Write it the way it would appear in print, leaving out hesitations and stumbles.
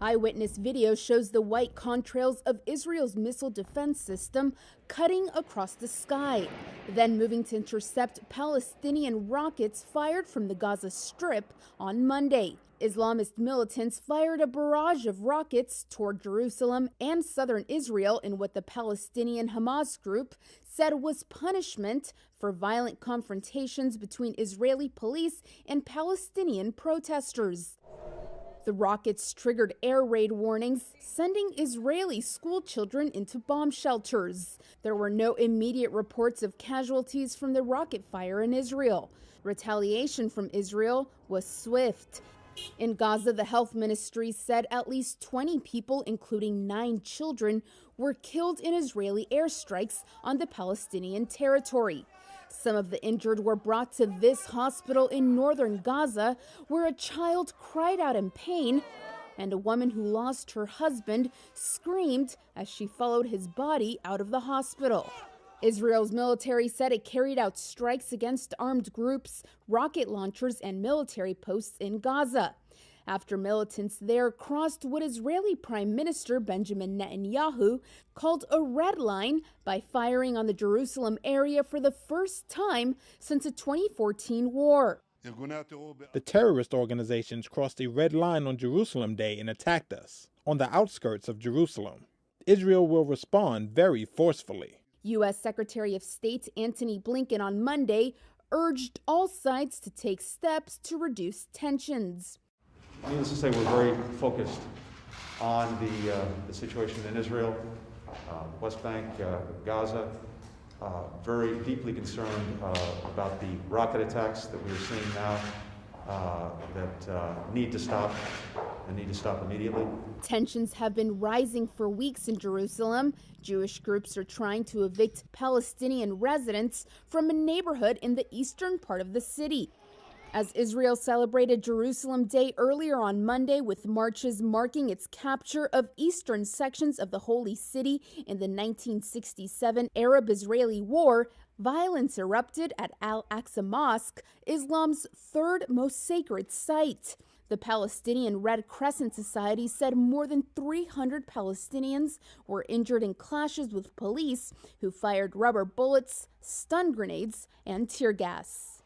Eyewitness video shows the white contrails of Israel's missile defense system cutting across the sky, then moving to intercept Palestinian rockets fired from the Gaza Strip on Monday. Islamist militants fired a barrage of rockets toward Jerusalem and southern Israel in what the Palestinian Hamas group said was punishment for violent confrontations between Israeli police and Palestinian protesters. The rockets triggered air raid warnings, sending Israeli school children into bomb shelters. There were no immediate reports of casualties from the rocket fire in Israel. Retaliation from Israel was swift. In Gaza, the health ministry said at least 20 people, including 9 children, were killed in Israeli airstrikes on the Palestinian territory. Some of the injured were brought to this hospital in northern Gaza, where a child cried out in pain and a woman who lost her husband screamed as she followed his body out of the hospital. Israel's military said it carried out strikes against armed groups, rocket launchers, and military posts in Gaza, after militants there crossed what Israeli Prime Minister Benjamin Netanyahu called a red line by firing on the Jerusalem area for the first time since the 2014 war. The terrorist organizations crossed a red line on Jerusalem Day and attacked us on the outskirts of Jerusalem. Israel will respond very forcefully. U.S. Secretary of State Antony Blinken on Monday urged all sides to take steps to reduce tensions. Needless to say, we're very focused on the situation in Israel, West Bank, Gaza, very deeply concerned about the rocket attacks that we're seeing now that need to stop and need to stop immediately. Tensions have been rising for weeks in Jerusalem. Jewish groups are trying to evict Palestinian residents from a neighborhood in the eastern part of the city. As Israel celebrated Jerusalem Day earlier on Monday with marches marking its capture of eastern sections of the Holy City in the 1967 Arab-Israeli War, violence erupted at Al-Aqsa Mosque, Islam's third most sacred site. The Palestinian Red Crescent Society said more than 300 Palestinians were injured in clashes with police who fired rubber bullets, stun grenades, and tear gas.